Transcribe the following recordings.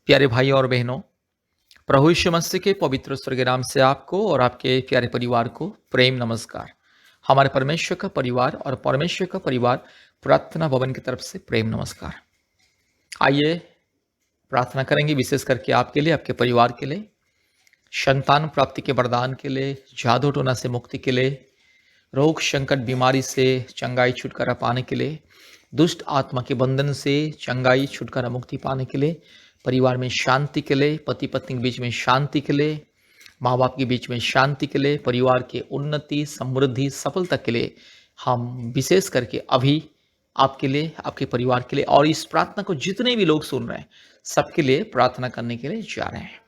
प्यारे भाई और बहनों, प्रभु यीशु मसीह के पवित्र स्वर्ग नाम से आपको और आपके प्यारे परिवार को प्रेम नमस्कार। हमारे परमेश्वर का परिवार और परमेश्वर का परिवार प्रार्थना भवन की तरफ से प्रेम नमस्कार। आइए प्रार्थना करेंगे, विशेष करके आपके लिए, आपके परिवार के लिए, संतान प्राप्ति के वरदान के लिए, जादू टोना से मुक्ति के लिए, रोग संकट बीमारी से चंगाई छुटकारा पाने के लिए, दुष्ट आत्मा के बंधन से चंगाई छुटकारा मुक्ति पाने के लिए, परिवार में शांति के लिए, पति पत्नी के बीच में शांति के लिए, माँ बाप के बीच में शांति के लिए, परिवार के उन्नति समृद्धि सफलता के लिए हम विशेष करके अभी आपके लिए, आपके परिवार के लिए और इस प्रार्थना को जितने भी लोग सुन रहे हैं सबके लिए प्रार्थना करने के लिए जा रहे हैं।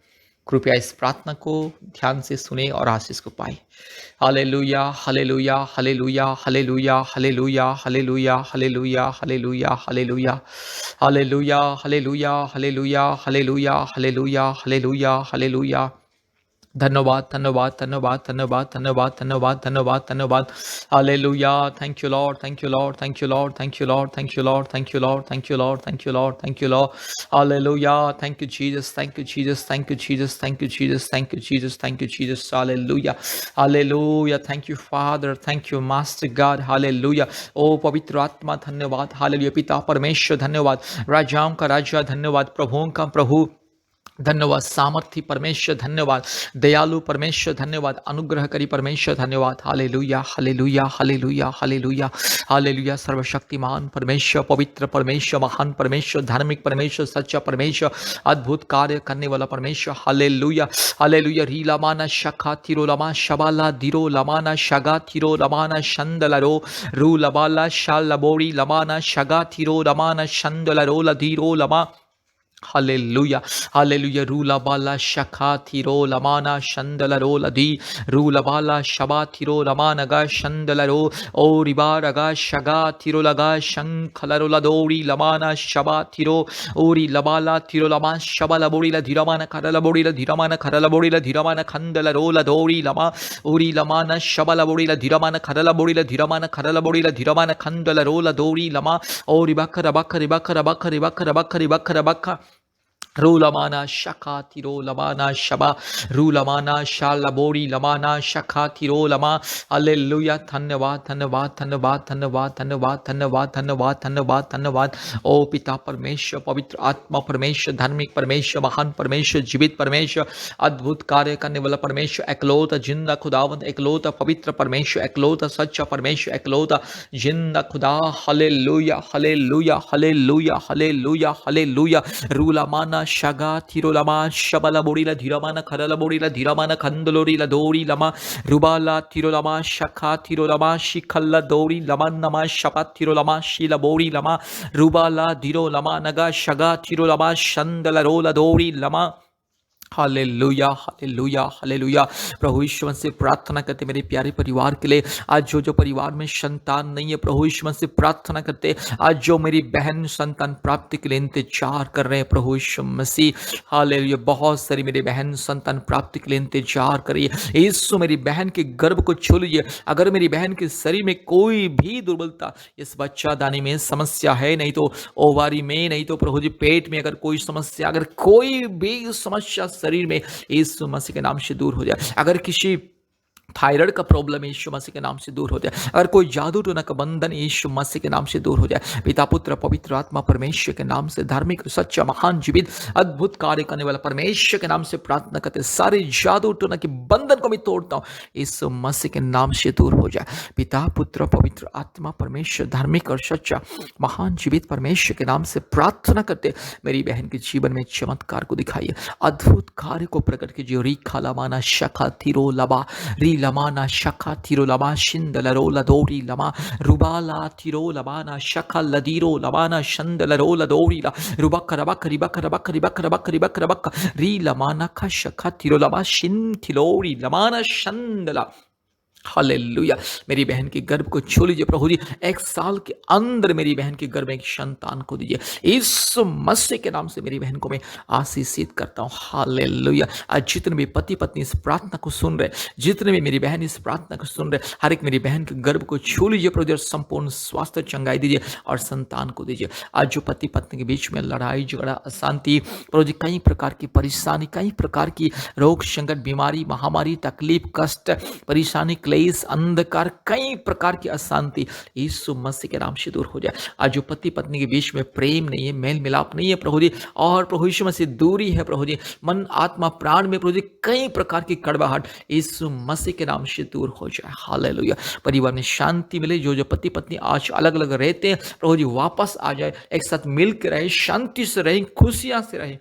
कृपया इस प्रार्थना को ध्यान से सुने और आशीष को पाए। Hallelujah, hallelujah, hallelujah, hallelujah, hallelujah, hallelujah, hallelujah, hallelujah, hallelujah, hallelujah, hallelujah, hallelujah, hallelujah, hallelujah, hallelujah, hallelujah. धन्यवाद, धन्यवाद, धन्यवाद, धन्यवाद, धन्यवाद, धन्यवाद, धन्यवाद, धन्यवाद। Hallelujah. Thank you Lord, thank you Lord, thank you Lord, thank you Lord, thank you Lord, thank you Lord, thank you Lord, thank you Lord, thank you Lord. Hallelujah. Thank you Jesus, thank you Jesus, thank you Jesus, thank you Jesus, thank you Jesus, thank you Jesus. Hallelujah, hallelujah. Thank you father, thank you master God. Hallelujah. ओ पवित्र आत्मा धन्यवाद। Hallelujah. पिता परमेश्वर धन्यवाद। राजाओं का राजा धन्यवाद। प्रभुओं का प्रभु धन्यवाद। सामर्थी परमेश्वर धन्यवाद। दयालु परमेश्वर धन्यवाद। अनुग्रहकारी परमेश्वर धन्यवाद। Hallelujah, hallelujah, hallelujah, hallelujah, hallelujah. सर्वशक्तिमान परमेश्वर, पवित्र परमेश्वर, महान परमेश्वर, धार्मिक परमेश्वर, सच्चा परमेश्वर, अद्भुत कार्य करने वाला परमेश्वर। Hallelujah, hallelujah. रीला माना शखा थिरो लमा शबाला दिरो लमाना शगा थिरो लमाना शंदलरो रू लबाला शाल लबोरी लमाना शगा थिरो लमाना शंदलरो लधीरो लमा। Hallelujah, hallelujah. रूला बाला शखा थिरो लमाना शंदल रो लधी रूला बाला शबा थिरो लमानगा शंदल रो ओ रिबा रगा शगा थिरो लगा शंखलरो लदोरी लमाना शबा थिरो ओरी लबाला थिरो लमा शबा लबोरी लधिरमान खरल बोरी लधिरमान खरल बोरी लधिरमान खंदल रो लदोरी लमा ओरी लमाना शबा लबोरी लधिरमान खरल बोरी लधिरमान खरल बोरी लधिरमान खंदल रो लदोरी लमा ओ रिबखर बखर बखर बखर बखर बखर बखर बखर रूलमाना शखा थिरो लमाना शबा रूलमाना शालबोरी लमाना शखा थिरो लमा। हालेलुया। धन्यवाद, धन्यवाद, धन्यवाद, धन्यवाद, धन्यवाद, धन्यवाद, धन्यवाद, धन्यवाद, धन्यवाद। ओ पिता परमेश्वर, पवित्र आत्मा परमेश्वर, धार्मिक परमेश्वर, महान परमेश्वर, जीवित परमेश्वर, अद्भुत कार्य करने वाला परमेश्वर, एकलौता जिंदा खुदावंत, एकलौता पवित्र परमेश्वर, एकलौता सच्चा परमेश्वर, एकलौता जिंदा खुदा। Hallelujah, hallelujah, hallelujah, hallelujah, hallelujah. रूला माना शगा थिरो लमा शबला बोरीला धीरमाना खरला बोरीला धीरमाना खंदलोरीला दोरी लमा रुबाला थिरो लमा शखा थिरो लमा शिखल्ला दोरी लमा नमा शपा थिरो लमा शीला बोरी लमा रुबाला धीरो लमा नगा शगा थिरो लमा शंदला रोला दोरी लमा। Hallelujah, hallelujah, hallelujah. प्रभु ईश्वर से प्रार्थना करते मेरे प्यारे परिवार के लिए। आज जो परिवार में संतान नहीं है, प्रभु ईश्वर से प्रार्थना करते। आज जो मेरी बहन संतान प्राप्ति के लिए इंतजार कर रहे हैं, प्रभु ईश्वर मसीह हालेलुया। बहुत सारी मेरी बहन संतान प्राप्ति के लिए इंतजार कर रही है। यीशु मेरी बहन के गर्भ को छू लीजिए। अगर मेरी बहन के शरीर में कोई भी दुर्बलता, इस बच्चादानी में समस्या है, नहीं तो ओवारी में, नहीं तो प्रभु जी पेट में अगर कोई समस्या, अगर कोई भी समस्या शरीर में, यीशु मसीह के नाम से दूर हो जाए। अगर किसी थायराइड का प्रॉब्लम यीशु मसीह के नाम से दूर हो जाए। अगर कोई जादू टोना का बंधन यीशु मसीह के नाम से दूर हो जाए। पिता पुत्र पवित्र आत्मा परमेश्वर के नाम से, धार्मिक सच्चा महान जीवित अद्भुत कार्य करने वाला परमेश्वर के नाम से प्रार्थना करते। सारे जादू टोना के बंधन को मैं तोड़ता हूँ, यीशु मसीह के नाम से दूर हो जाए। पिता पुत्र पवित्र आत्मा परमेश्वर, धार्मिक और सच्चा महान जीवित परमेश्वर के नाम से प्रार्थना करते। मेरी बहन के जीवन में चमत्कार को दिखाइए, अद्भुत कार्य को प्रकट कीजिए। री खाला माना शखा थिरो लबा री लमाना शखा थिरो लमा शिंदलरो लदोरी लमा रुबाला थिरो लमाना शखा लदीरो लमाना शंदलरो लदोरी ला रुबकर बकरी बकर बकरी बकर बकरी बकर बक री लमाना खा शखा थिरो लमा शिन थिलोरी लमाना शंदला हालेलुया। मेरी बहन के गर्भ को छू लीजिए प्रभु जी। 1 साल के अंदर मेरी बहन के गर्भ में एक संतान को दीजिए। यीशु मसीह के नाम से मेरी बहन को मैं आशीषित करता हूँ। हालेलुया। आज जितने भी पति-पत्नी इस प्रार्थना को सुन रहे, जितने भी मेरी बहन इस प्रार्थना को सुन रहे, हर एक मेरी बहन के गर्भ को छू लीजिए प्रभु जी और संपूर्ण स्वास्थ्य चंगाई दीजिए और संतान को दीजिए। आज जो पति-पत्नी के बीच में लड़ाई, झगड़ा, अशांति, प्रभु जी कई प्रकार की परेशानी, कई प्रकार की रोग, संकट, बीमारी, महामारी, तकलीफ, कष्ट, परेशानी, क्लेश, अंधकार, कई प्रकार की अशांति यीशु मसीह के नाम से दूर हो जाए। आज जो पति पत्नी के बीच में प्रेम नहीं है, मेल मिलाप नहीं है प्रभु जी, और प्रभु यीशु मसीह दूरी है प्रभु जी, मन आत्मा प्राण में प्रभु जी कई प्रकार की कड़वाहट यीशु मसीह के नाम से दूर हो जाए। हालेलुया। परिवार में शांति मिले। जो जो पति पत्नी आज अलग अलग रहते हैं प्रभु जी वापस आ जाए, एक साथ मिल के रहे, शांति से रहे, खुशियां से रहे।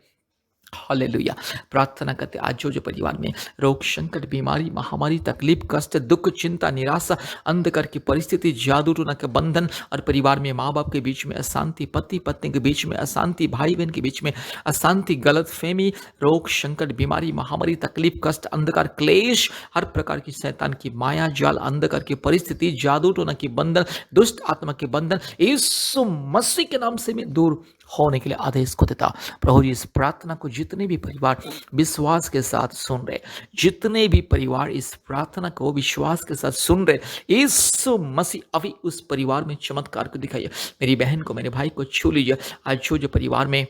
हालेलुया। प्रार्थना करते आज जो जो परिवार में रोग, संकट, बीमारी, महामारी, तकलीफ, कष्ट, दुख, चिंता, निराशा, अंधकार की परिस्थिति, जादू टोना के बंधन और परिवार में माँ बाप के बीच में अशांति, पति पत्नी के बीच में अशांति, भाई बहन के बीच में अशांति, गलत फहमी, रोग, संकट, बीमारी, महामारी, तकलीफ, कष्ट, अंधकार, क्लेश, हर प्रकार की शैतान की माया जाल, अंधकार की परिस्थिति, जादू टोना की बंधन, दुष्ट आत्मा के बंधन यीशु मसीह के नाम से मैं दूर होने के लिए आदेश को देता। प्रभु जी इस प्रार्थना को जितने भी परिवार विश्वास के साथ सुन रहे, जितने भी परिवार इस प्रार्थना को विश्वास के साथ सुन रहे, यीशु मसीह अभी उस परिवार में चमत्कार को दिखाइए। मेरी बहन को, मेरे भाई को छू लीजिए। आज जो परिवार में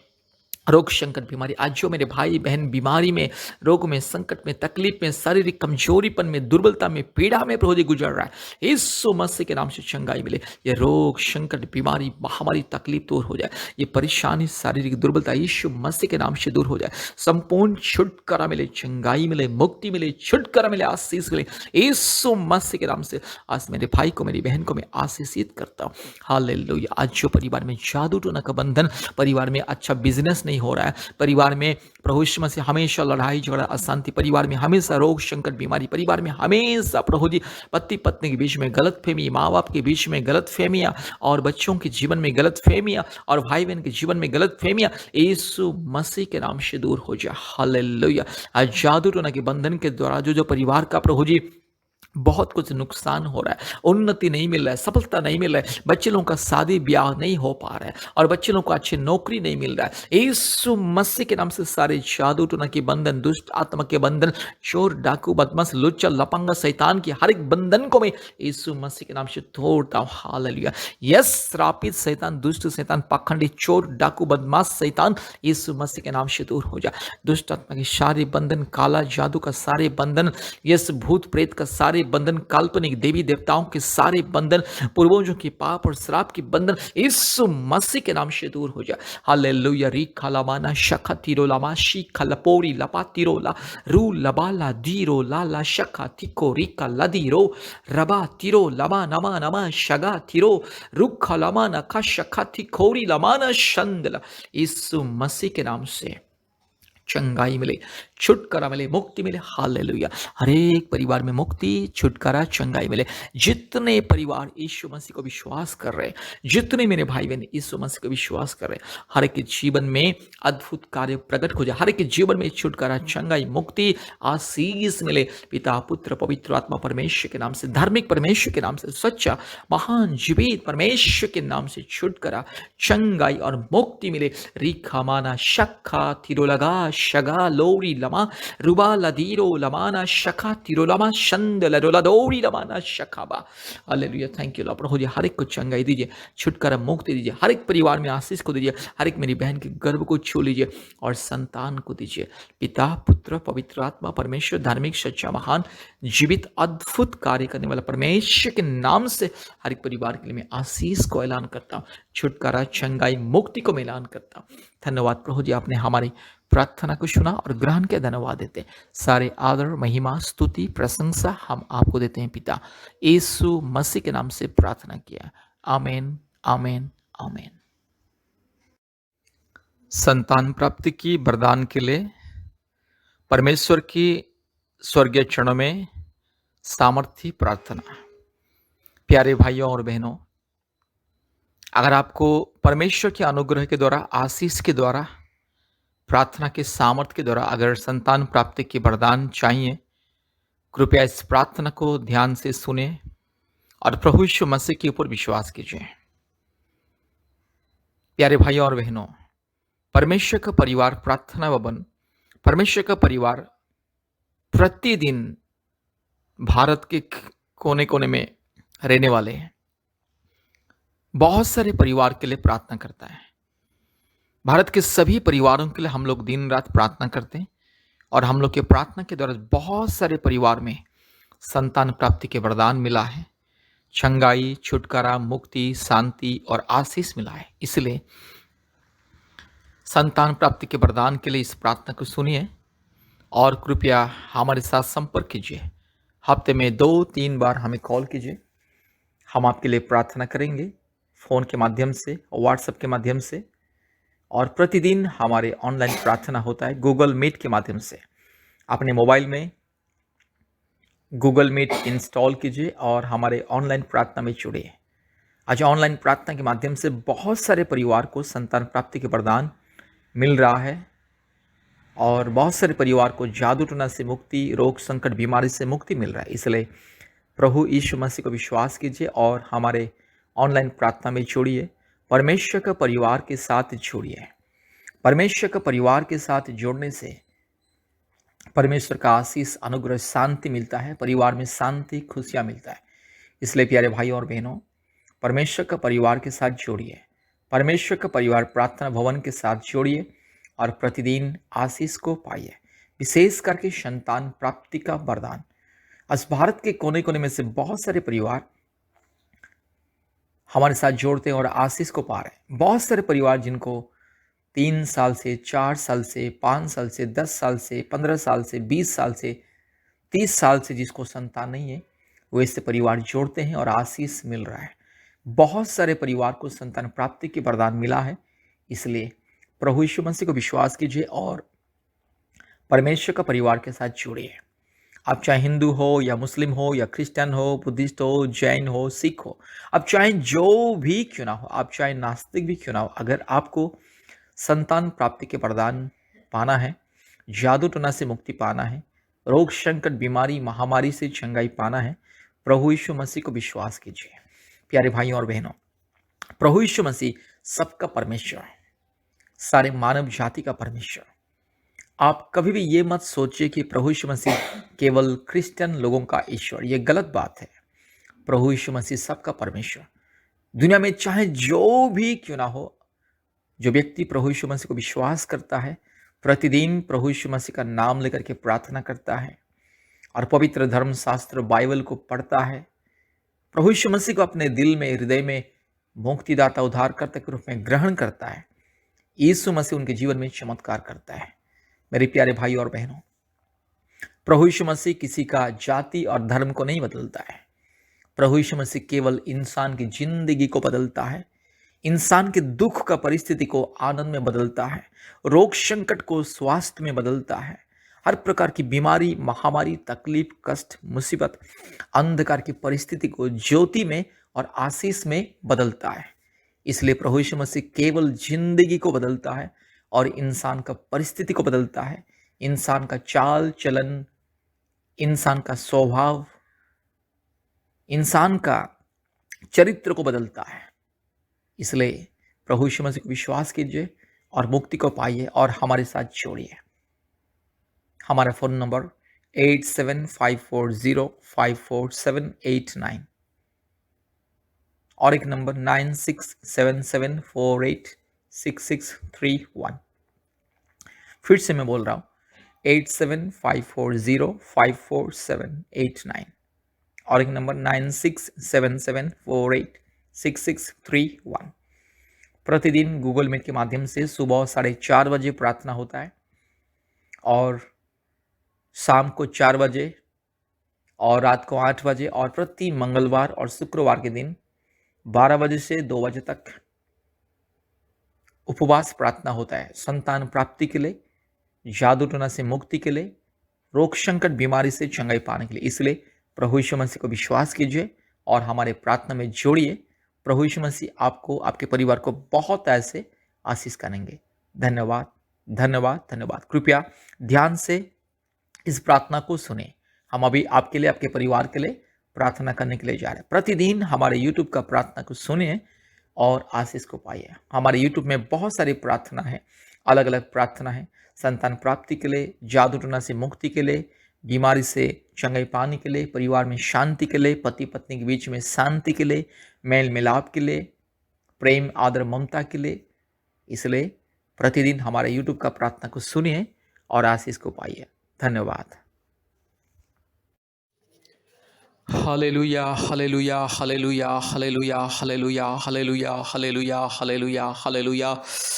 रोग, संकट, बीमारी, आज जो मेरे भाई बहन बीमारी में, रोग में, संकट में, तकलीफ में, शारीरिक कमजोरीपन में, दुर्बलता में, पीड़ा में प्रभु जी गुजर रहा है, यीशु मसीह के नाम से चंगाई मिले। ये रोग, संकट, बीमारी, महामारी, तकलीफ दूर हो जाए। ये परेशानी, शारीरिक दुर्बलता यीशु मसीह के नाम से दूर हो जाए। संपूर्ण छुटकारा मिले, चंगाई मिले, मुक्ति मिले, छुटकारा मिले, आशीष मिले यीशु मसीह के नाम से। आज मेरे भाई को, मेरी बहन को मैं आशीषित करता हूँ। हालेलुया। आज जो परिवार में जादू टोना का बंधन, परिवार में अच्छा बिजनेस नहीं हो रहा है, परिवार में प्रभु यीशु मसीह हमेशा लड़ाई झगड़ा, अशांति, परिवार में हमेशा रोग, संकट, बीमारी, परिवार में हमेशा प्रभु जी पति पत्नी के बीच में गलतफहमी, माँ बाप के बीच में गलतफहमियां, और बच्चों के जीवन में गलतफहमियां, और भाई बहन के जीवन में गलतफहमियां यीशु मसीह के नाम से दूर हो जाए। हालेलुया। आज जादू टोना के बंधन के द्वारा जो परिवार का प्रभु जी बहुत कुछ नुकसान हो रहा है, उन्नति नहीं मिल रहा है, सफलता नहीं मिल रहा है, बच्चे लोगों का शादी ब्याह नहीं हो पा रहा है, और बच्चे लोगों को अच्छी नौकरी नहीं मिल रहा है, यीशु मसीह के नाम से सारे जादू टोना के बंधन, दुष्ट आत्मा के बंधन, चोर, डाकू, बदमाश, लुच्चा, लपंगा, शैतान की हर एक बंधन को मैं यीशु मसीह के नाम से तोड़ता हूँ। हालेलुया। यस, श्रापित शैतान, दुष्ट शैतान, पाखंडी, चोर, डाकू, बदमाश शैतान यीशु मसीह के नाम से दूर हो जा। दुष्ट आत्मा के सारे बंधन, काला जादू का सारे बंधन, यस, भूत प्रेत का सारे बंधन, काल्पनिक देवी देवताओं के सारे बंधन, पूर्वजों की पाप और श्राप की बंधन यीशु मसीह के नाम से दूर हो जाए। हालेलुया। री खलामाना शखा तीरो लामा शी खलपोरी लपा तीरो ला रू लबाला दीरो लाला शखा तिको रिका लदीरो रबा तीरो लमा नमा नमा शगा तीरो रुख लमा नखा शखा तिकोरी लमाना शंदला यीशु मसीह के नाम से चंगाई मिले, छुटकारा मिले, मुक्ति मिले। हालेलुया। हर एक परिवार में मुक्ति, छुटकारा, चंगाई मिले। जितने परिवार यीशु मसीह को विश्वास कर रहे हैं, जितने मेरे भाई बहन यीशु मसीह को विश्वास कर रहे हैं, हर एक के जीवन में अद्भुत कार्य प्रकट हो जाए। हर एक के जीवन में छुटकारा, चंगाई, मुक्ति, आशीष मिले। पिता, पुत्र, पवित्र आत्मा परमेश्वर के नाम से, धार्मिक परमेश्वर के नाम से, सच्चा, महान, जीवित परमेश्वर के नाम से छुटकारा, चंगाई और मुक्ति मिले। रिखा माना शक्खा तिरो लगा शगा लोरी लमा रुबा लदीरो लमाना शखा तिरो लमा शंद लरोला दोरी लमाना शखाबा। हालेलुया। Thank you lord. प्रभु जी हर एक को चंगाई दीजिए, छुटकारा, मुक्ति दीजिए, हर एक परिवार में आशीष को दीजिए, हर एक मेरी बहन के गर्भ को छू लीजिए और संतान को दीजिए। पिता, पुत्र, पवित्र आत्मा परमेश्वर, धार्मिक, सच्चा, महान, जीवित, अद्भुत कार्य करने वाला परमेश्वर के नाम से हर एक परिवार के लिए मैं आशीष को ऐलान करता हूँ, छुटकारा, चंगाई, मुक्ति को मैं ऐलान करता हूँ। धन्यवाद प्रभु जी, आपने हमारी प्रार्थना को सुना और ग्रहण के धन्यवाद देते हैं। सारे आदर, महिमा, स्तुति, प्रशंसा हम आपको देते हैं पिता। यीशु मसीह के नाम से प्रार्थना किया। आमीन, आमीन, आमीन। संतान प्राप्ति की वरदान के लिए परमेश्वर की स्वर्गीय चरणों में सामर्थ्य प्रार्थना। प्यारे भाइयों और बहनों, अगर आपको परमेश्वर के अनुग्रह के द्वारा, आशीष के द्वारा, प्रार्थना के सामर्थ्य के द्वारा अगर संतान प्राप्ति की वरदान चाहिए कृपया इस प्रार्थना को ध्यान से सुने और प्रभु यीशु मसीह के ऊपर विश्वास कीजिए। प्यारे भाइयों और बहनों, परमेश्वर का परिवार प्रार्थना भवन, परमेश्वर का परिवार प्रतिदिन भारत के कोने कोने में रहने वाले हैं बहुत सारे परिवार के लिए प्रार्थना करता है। भारत के सभी परिवारों के लिए हम लोग दिन रात प्रार्थना करते हैं और हम लोग के प्रार्थना के द्वारा बहुत सारे परिवार में संतान प्राप्ति के वरदान मिला है, चंगाई, छुटकारा, मुक्ति, शांति और आशीष मिला है। इसलिए संतान प्राप्ति के वरदान के लिए इस प्रार्थना को सुनिए और कृपया हमारे साथ संपर्क कीजिए। हफ्ते में 2-3 बार हमें कॉल कीजिए। हम आपके लिए प्रार्थना करेंगे फ़ोन के माध्यम से, व्हाट्सएप के माध्यम से, और प्रतिदिन हमारे ऑनलाइन प्रार्थना होता है गूगल मीट के माध्यम से। अपने मोबाइल में गूगल मीट इंस्टॉल कीजिए और हमारे ऑनलाइन प्रार्थना में जुड़िए। आज ऑनलाइन प्रार्थना के माध्यम से बहुत सारे परिवार को संतान प्राप्ति के वरदान मिल रहा है और बहुत सारे परिवार को जादू टोना से मुक्ति, रोग संकट, बीमारी से मुक्ति मिल रहा है। इसलिए प्रभु यीशु मसीह को विश्वास कीजिए और हमारे ऑनलाइन प्रार्थना में जुड़िए। परमेश्वर का परिवार के साथ जुड़िए। परमेश्वर का परिवार के साथ जुड़ने से परमेश्वर का आशीष, अनुग्रह, शांति मिलता है। परिवार में शांति, खुशियाँ मिलता है। इसलिए प्यारे भाइयों और बहनों, परमेश्वर का परिवार के साथ जोड़िए। परमेश्वर का परिवार प्रार्थना भवन के साथ जोड़िए और प्रतिदिन आशीष को पाइए, विशेष करके संतान प्राप्ति का वरदान। आज भारत के कोने कोने में से बहुत सारे परिवार हमारे साथ जोड़ते हैं और आशीष को पा रहे हैं। बहुत सारे परिवार जिनको 3 साल से, 4 साल से, 5 साल से, 10 साल से, 15 साल से, 20 साल से, 30 साल से जिसको संतान नहीं है, वो इससे परिवार जोड़ते हैं और आशीष मिल रहा है। बहुत सारे परिवार को संतान प्राप्ति के वरदान मिला है। इसलिए प्रभु यीशु मसीह को विश्वास कीजिए और परमेश्वर का परिवार के साथ जुड़िए। आप चाहे हिंदू हो या मुस्लिम हो या क्रिश्चियन हो, बुद्धिस्ट हो, जैन हो, सिख हो, आप चाहे जो भी क्यों ना हो, आप चाहे नास्तिक भी क्यों ना हो, अगर आपको संतान प्राप्ति के वरदान पाना है, जादू टोना से मुक्ति पाना है, रोग संकट, बीमारी, महामारी से चंगाई पाना है, प्रभु यीशु मसीह को विश्वास कीजिए। प्यारे भाइयों और बहनों, प्रभु यीशु मसीह सबका परमेश्वर है, सारे मानव जाति का परमेश्वर। आप कभी भी ये मत सोचिए कि प्रभु यीशु मसीह केवल क्रिश्चियन लोगों का ईश्वर, ये गलत बात है। प्रभु यीशु मसीह सबका परमेश्वर। दुनिया में चाहे जो भी क्यों ना हो, जो व्यक्ति प्रभु यीशु मसीह को विश्वास करता है, प्रतिदिन प्रभु यीशु मसीह का नाम लेकर के प्रार्थना करता है और पवित्र धर्मशास्त्र बाइबल को पढ़ता है, प्रभु यीशु मसीह को अपने दिल में, हृदय में मुक्तिदाता, उद्धारकर्ता के रूप में ग्रहण करता है, यीशु मसीह उनके जीवन में चमत्कार करता है। मेरे प्यारे भाई और बहनों, प्रभु यीशु मसीह किसी का जाति और धर्म को नहीं बदलता है। प्रभु यीशु मसीह केवल इंसान की जिंदगी को बदलता है, इंसान के दुख का परिस्थिति को आनंद में बदलता है, रोग संकट को स्वास्थ्य में बदलता है, हर प्रकार की बीमारी, महामारी, तकलीफ, कष्ट, मुसीबत, अंधकार की परिस्थिति को ज्योति में और आशीष में बदलता है। इसलिए प्रभु यीशु मसीह केवल जिंदगी को बदलता है और इंसान का परिस्थिति को बदलता है, इंसान का चाल चलन, इंसान का स्वभाव, इंसान का चरित्र को बदलता है। इसलिए प्रभु यीशु मसीह को विश्वास कीजिए और मुक्ति को पाइए और हमारे साथ जोड़िए। हमारा फ़ोन नंबर 8754054789 और एक नंबर 9677486631। फिर से मैं बोल रहा हूँ 8754054789 और एक नंबर 9677486631। प्रतिदिन गूगल मीट के माध्यम से सुबह 4:30 बजे प्रार्थना होता है और शाम को 4 बजे और रात को 8 बजे और प्रति मंगलवार और शुक्रवार के दिन 12 बजे से 2 बजे तक उपवास प्रार्थना होता है, संतान प्राप्ति के लिए, जादू टोना से मुक्ति के लिए, रोग संकट, बीमारी से चंगाई पाने के लिए। इसलिए प्रभु यीशु मसीह को विश्वास कीजिए और हमारे प्रार्थना में जोड़िए। प्रभु यीशु मसीह आपको, आपके परिवार को बहुत ऐसे आशीष करेंगे। धन्यवाद, धन्यवाद, धन्यवाद। कृपया ध्यान से इस प्रार्थना को सुने। हम अभी आपके लिए, आपके परिवार के लिए प्रार्थना करने के लिए जा रहे हैं। प्रतिदिन हमारे यूट्यूब का प्रार्थना को सुनिए और आशीष को पाइए। हमारे यूट्यूब में बहुत सारी प्रार्थना है, अलग अलग प्रार्थना है। संतान प्राप्ति के लिए, जादू टोना से मुक्ति के लिए, बीमारी से चंगाई पाने के लिए, परिवार में शांति के लिए, पति पत्नी के बीच में शांति के लिए, मेल मिलाप के लिए, प्रेम आदर ममता के लिए। इसलिए प्रतिदिन हमारे यूट्यूब का प्रार्थना को सुनिए और आशीष को पाइए। धन्यवाद। Hallelujah hallelujah hallelujah hallelujah hallelujah hallelujah hallelujah hallelujah hallelujah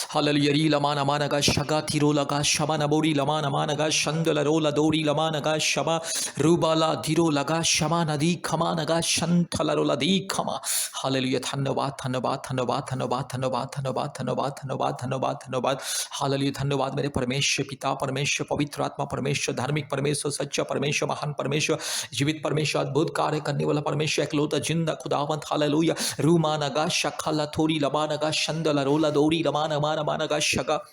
hallelujah री लमा नमा नगा शगा तिरो लगा शमा नबोरी लमा नमा नगा शंदल रो लदोरी लमा नगा शमा रूबाला धीरो लगा शमा नदी खमा नगा शंथल रो लदी खमा। हालेलुया। धन्यवाद धन्यवाद धन्यवाद धन्यवाद धन्यवाद धन्यवाद धन्यवाद धन्यवाद धन्यवाद धन्यवाद। हालेलुया। धन्यवाद मेरे परमेश्वर पिता, परमेश्वर पवित्र आत्मा, परमेश्वर धार्मिक परमेश्वर, सच्चा परमेश्वर, महान परमेश्वर, जीवित परमेश्वर, अद्भुत कार्य करने वाला परमेश्वर, एकलौता जिंदा खुदावंत। हालेलुया। रूमा नगा शखला थोरी लबा नगा शंदला रोला दौरी लमा नमा नमा नगा शगा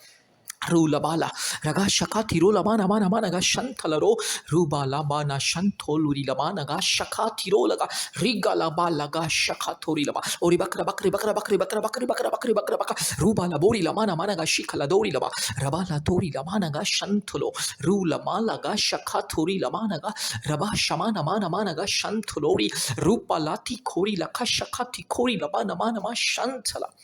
रूलबाला रगा शका थिरो लमा नमा नमा नगा शंथलरो रूबाला बाना शंथोलुरी लमा नगा शका थिरो लगा रिगा लबा लगा शका थोरी लमा ओरी बकरा बकरी बकरा बकरी बकरा बकरी बकरा बकरी बकरा बकरा रूबाला बोरी लमा नमा नगा शिखला दौरी लमा रबाला तोरी लमा नगा शंथलो रूलमा लगा शका थोरी लमा नगा रबा शमा नमा नमा नगा शंथलोरी रूपाला थी खोरी लखा शका थी खोरी लमा नमा नमा शंथला।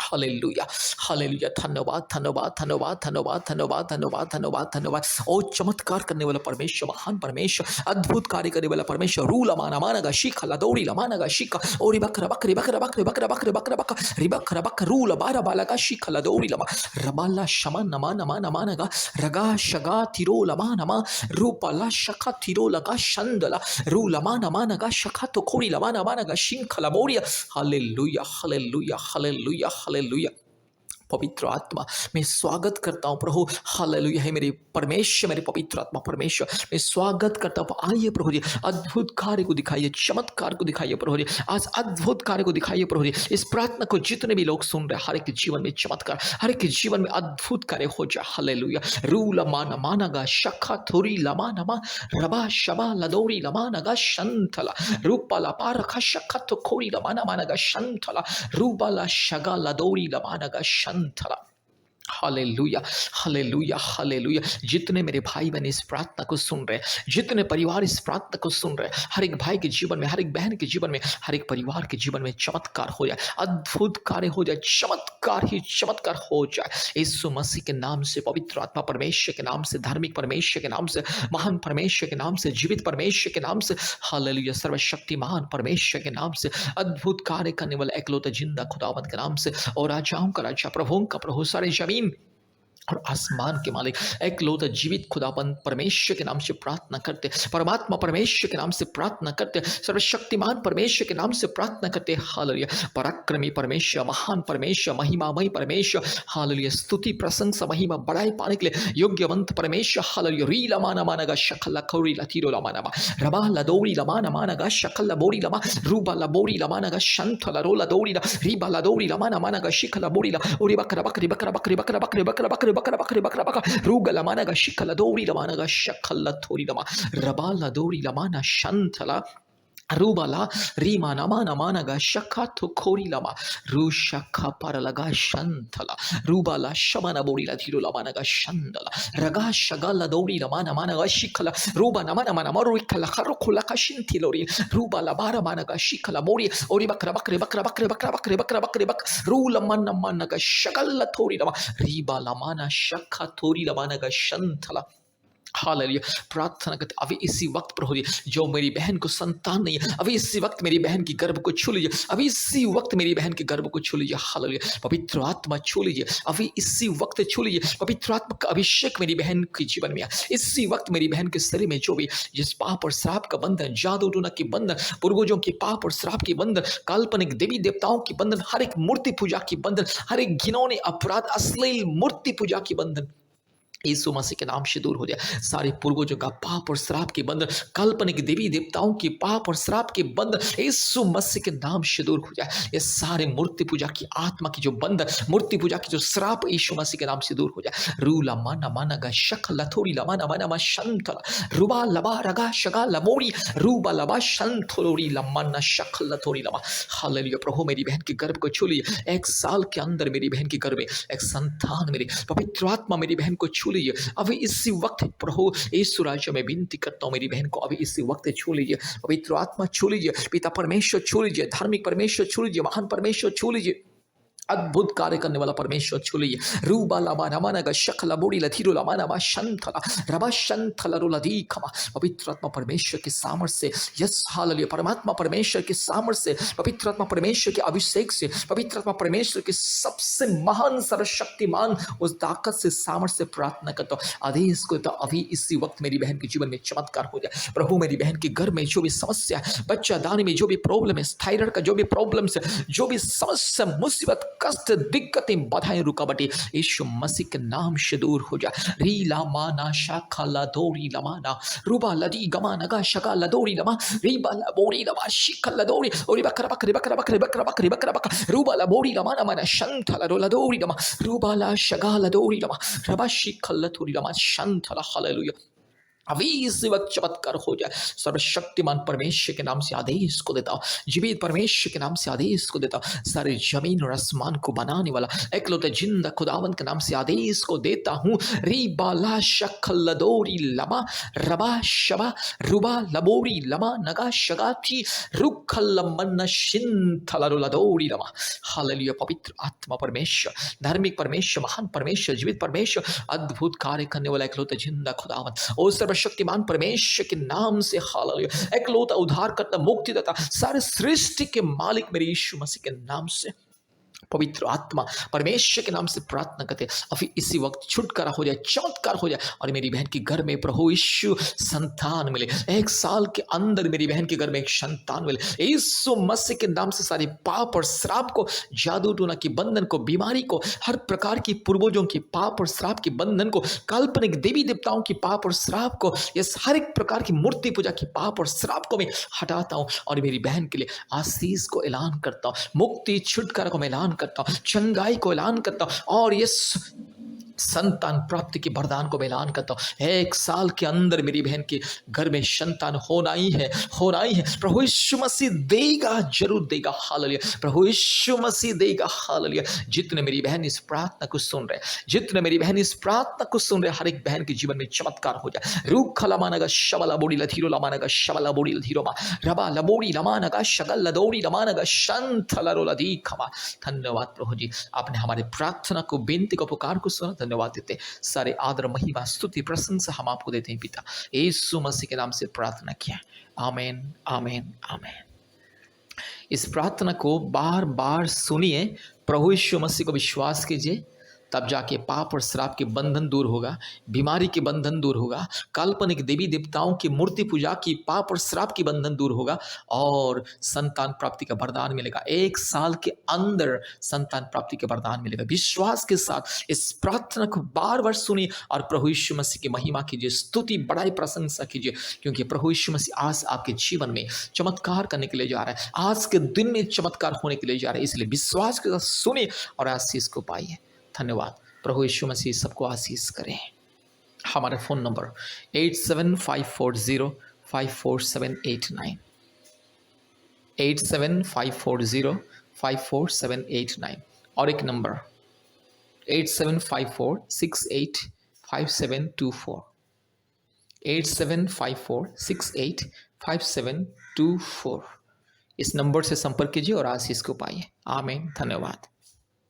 Hallelujah hallelujah. धन्यवाद धन्यवाद धन्यवाद धन्यवाद धन्यवाद धन्यवाद धन्यवाद धन्यवाद। ओ चमत्कार करने वाला परमेश्वर, महान परमेश्वर, अद्भुत कार्य करने वाला परमेश्वर। रूल माना मानगा शिखा लदौड़ी लमानगा शिखा ओरी बकरा बकरी बकरा बकरी बकरा बकरी बकरा बकरा रिबकरा बक रूल बारा बालगा शिखा लदौड़ी लमा रबाला शमा नमा नमा नमानगा रगा शगा तिरो लमा नमा रूपाला शखा तिरो लगा शंदला रूलमा नमानगा शखा तो खोरी लमा नमानगा शिंखला मोरिया। Hallelujah hallelujah hallelujah hallelujah. पवित्र आत्मा मैं स्वागत करता हूँ प्रभु। हालेलुया है मेरे परमेश्वर, मेरे पवित्र आत्मा परमेश्वर, मैं स्वागत करता हूँ। आइए प्रभु जी, अद्भुत कार्य को दिखाइए, चमत्कार को दिखाइए प्रभु जी, आज अद्भुत कार्य को दिखाइए प्रभु जी। इस प्रार्थना को जितने भी लोग सुन रहे, हर एक के जीवन में चमत्कार, हर एक के जीवन में अद्भुत कार्य हो जाए। हालेलुया। रूल माना मानगा शखा थोरी लमा नमा रबा शबा लदोरी लमा नगा शंथला रूपाला पारखा शखा तो खोरी लमाना मानगा शंथला रूबाला शगा लदोरी लमा नगा शंथला। Hallelujah hallelujah hallelujah. जितने मेरे भाई बहन इस प्रार्थना को सुन रहे, जितने परिवार इस प्रार्थना को सुन रहे, हर एक भाई के जीवन में, हर एक बहन के जीवन में, हर एक परिवार के जीवन में चमत्कार हो जाए, अद्भुत कार्य हो जाए, चमत्कार ही चमत्कार हो जाए। यीशु मसीह के नाम से, पवित्र आत्मा परमेश्वर के नाम से, धार्मिक परमेश्वर के नाम से, महान परमेश्वर के नाम से, जीवित परमेश्वर के नाम से, हालेलुया, सर्वशक्तिमान परमेश्वर के नाम से, अद्भुत कार्य करने वाला एकलौता जिंदा खुदावंत के नाम से, और राजाओं का राजा, प्रभुओं का प्रभु, सारे जमीन और आसमान के मालिक एकलौता जीवित खुदाबंद परमेश्वर के नाम से प्रार्थना करते, परमात्मा परमेश्वर के नाम से प्रार्थना करते, सर्वशक्तिमान परमेश्वर के नाम से प्रार्थना करते। हालेलुया। पराक्रमी परमेश्वर, महान परमेश्वर, महिमामय परमेश्वर, हालेलुया, स्तुति प्रशंसा महिमा बढ़ाई पाने के लिए योग्यवंत परमेश्वर। हालेलुया। री लमाना मानगा शकला खौरी लतीरो लमाना रबा लदौरी लमाना मानगा शकला बोरी लमा रूबा लबोरी लमानगा शंथ लरोला दौरी रीबा लदौरी लमाना मानगा शिखला बोरी ला ओरी बकरा बकरी बकरा बकरी बकरा बकरी बकरा बकरी बकरा बकरी बकरा बकरा रूगला मानगा शिखला दौरी लमानगा शकला थोरी लमा रबा लदौरी लमाना शंथला रूबाला रीमा नमा नमानगा शखा तो खोरी लमा रू शखा पर लगा शंथला रूबाला शमना बोरी ला धीरो लमानगा शंदला रगा शगला दौरी लमा नमानगा शिखला रूबा नमा नमा नमा रोइखला खरो खुला का शिंथिलोरी रूबाला बारा मानगा शिखला मोरी ओरी बकरा बकरे बकरा बकरे बकरा बकरे बकरा बकरे बक रू लमन नमानगा शगला थोरी लमा रीबा लमाना शखा थोरी लमानगा शंथला। हालेलुया। प्रार्थना करते अभी इसी वक्त प्रभु जी, जो मेरी बहन को संतान नहीं है, अभी इसी वक्त मेरी बहन की गर्भ को छू लीजिए, अभी इसी वक्त मेरी बहन के गर्भ को छू लीजिए। हालेलुया। पवित्र आत्मा छू लीजिए, अभी इसी वक्त छू लीजिए। पवित्र आत्मा का अभिषेक मेरी बहन के जीवन में इसी वक्त मेरी बहन के शरीर में जो भी जिस पाप और श्राप का बंधन, जादू टोना के बंधन, पूर्वजों के पाप और श्राप के बंधन, काल्पनिक देवी देवताओं के बंधन, हर एक मूर्ति पूजा की बंधन, हर एक घिनौने अपराध, अश्लील मूर्ति पूजा की बंधन, यीशु मसीह के नाम से दूर हो जाए। सारे पूर्वजों का पाप और श्राप के बंधन, काल्पनिक देवी देवताओं के पाप और श्राप के बंधन यीशु मसीह के नाम से दूर हो जाए। ये सारे मूर्ति पूजा की आत्मा की जो बंधन, मूर्ति पूजा की जो श्राप यीशु मसीह के नाम से दूर हो जाए। रूला माना माना गा शख लथोड़ी लमा नमा नमा शंतला रुबा लबा रगा शगा लमोड़ी रूबा लबा शंथोड़ी लमाना शख लथोड़ी लमा। हालेलुया। प्रभु मेरी बहन के गर्भ को छू लीजिए। 1 साल के अंदर मेरी बहन के गर्भ में एक संतान मेरी पवित्र आत्मा मेरी बहन को छू लीजिए अभी इसी वक्त। प्रभु यीशु राजा में विनती करता हूँ, मेरी बहन को अभी इसी वक्त छू लीजिए। पवित्र आत्मा छू लीजिए, पिता परमेश्वर छू लीजिए, धार्मिक परमेश्वर छू लीजिए, महान परमेश्वर छू लीजिए, अद्भुत कार्य करने वाला परमेश्वर छू लीजिए। रूबा लामा रमाना गा शखला बोड़ी लधीरो लामाना मा शंथला रबा शंथला रोलधी खमा। पवित्र आत्मा परमेश्वर के सामर्थ्य से, यस हालेलुया, परमात्मा परमेश्वर के सामर्थ्य से, पवित्र आत्मा परमेश्वर के अभिषेक से, पवित्र आत्मा परमेश्वर के सबसे महान सर्वशक्तिमान उस ताकत से, सामर्थ्य से प्रार्थना करता हूँ। आदेश को तो अभी इसी वक्त मेरी बहन के जीवन में चमत्कार हो जाए। प्रभु मेरी बहन के घर में जो भी समस्या है, बच्चा दाने में जो भी प्रॉब्लम है, थायराइड का जो भी प्रॉब्लम है, जो भी समस्या, मुसीबत, कष्ट, दिक्कतें, बाधाएं, रुकावटें यीशु मसीह के नाम से दूर हो जाए। रीला माना शाखा लदोरी लमाना रुबा लदी गमाना गा शगा लदोरी लमा रीबा लबोरी लमा शिखा लदोरी ओरी बकरा बकरे बकरा बकरे बकरा बकरे बकरा बकरा रूबा लबोरी लमाना माना शंथला रोलदोरी लमा रूबा ला शगा लदोरी लमा रबा शिखा लदोरी लमा शंथला। हालेलुया। अभी इस वक्त चमत्कार हो जाए। सर्वशक्तिमान परमेश्वर के नाम से आदेश को देता हूँ, जीवित परमेश्वर के नाम से आदेश को देता हूँ, सारे जमीन और आसमान को बनाने वाला एकलौते जिंदा खुदावन के नाम से आदेश को देता हूँ। रीबाला शखलदोरी लमा रबा शबा रुबा लबोरी लमा नगा शगा थी रुखलमन शिंथलरुलदोरी लमा। हालेलुया। पवित्र आत्मा परमेश्वर, धार्मिक परमेश्वर, महान परमेश्वर, जीवित परमेश्वर, अद्भुत कार्य करने वाला एकलौते जिंदा खुदावन, ओ सर्वशक्तिमान परमेश्वर के नाम से, हालेलुया, एकलौता उद्धारकर्ता, मुक्तिदाता, सारे सृष्टि के मालिक मेरे यीशु मसीह के नाम से, पवित्र आत्मा परमेश्वर के नाम से प्रार्थना करते अभी इसी वक्त छुटकारा हो जाए, चमत्कार हो जाए और मेरी बहन के घर में प्रभु यीशु संतान मिले। 1 साल के अंदर मेरी बहन के घर में एक संतान मिले। यीशु मसीह के नाम से सारे पाप और श्राप को, जादू टोना की बंधन को, बीमारी को, हर प्रकार की पूर्वजों की पाप और श्राप के बंधन को, काल्पनिक देवी देवताओं की पाप और श्राप को, इस हर एक प्रकार की मूर्ति पूजा की पाप और श्राप को मैं हटाता हूँ और मेरी बहन के लिए आशीष को ऐलान करता हूँ, मुक्ति छुटकारा को मैं ऐलान करता हूं, चंगाई को ऐलान करता हूं और ये संतान प्राप्ति के वरदान को मैं ऐलान करता हूं। 1 साल के अंदर मेरी बहन के घर में संतान होना ही है, होना ही है। प्रभु यीशु मसीह देगा, जरूर देगा। हालेलुया। प्रभु यीशु मसीह देगा। हालेलुया। जितने मेरी बहन इस प्रार्थना को सुन रहे, जितने मेरी बहन इस प्रार्थना को सुन रहे, हर एक बहन के जीवन में चमत्कार हो जाए। रूख लमानगा शबला बोड़ी लधीरो लमानगा शबला बोड़ी लधीरो मा रबा लबोड़ी लमानगा शगल लदोड़ी लमानगा शंथला रोलधी खमा। धन्यवाद प्रभु जी, आपने हमारे प्रार्थना को, बेनती को, पुकार को सुना। धन्यवाद देते, सारे आदर, महिमा, स्तुति, प्रशंसा हम आपको देते हैं पिता। यीशु मसीह के नाम से प्रार्थना किया। आमीन, आमीन, आमीन। इस प्रार्थना को बार बार सुनिए, प्रभु यीशु मसीह को विश्वास कीजिए, तब जाके पाप और श्राप के बंधन दूर होगा, बीमारी के बंधन दूर होगा, काल्पनिक देवी देवताओं की मूर्ति पूजा की पाप और श्राप की बंधन दूर होगा और संतान प्राप्ति का वरदान मिलेगा। 1 साल के अंदर संतान प्राप्ति का वरदान मिलेगा। विश्वास के साथ इस प्रार्थना को बार बार सुनिए और प्रभु यीशु मसीह की महिमा कीजिए, स्तुति, बड़ाई, प्रशंसा कीजिए, क्योंकि प्रभु यीशु मसीह आज आपके जीवन में चमत्कार करने के लिए जा रहा है। आज के दिन में चमत्कार होने के लिए जा रहा है, इसलिए विश्वास के साथ सुनिए और आशीष को पाइए। धन्यवाद। प्रभु यीशु मसीह सबको आशीष करें। हमारा फ़ोन नंबर 8754054789 8754054789 और एक नंबर 8754685724 8754685724। इस नंबर से संपर्क कीजिए और आशीष को पाइए। आमीन। धन्यवाद।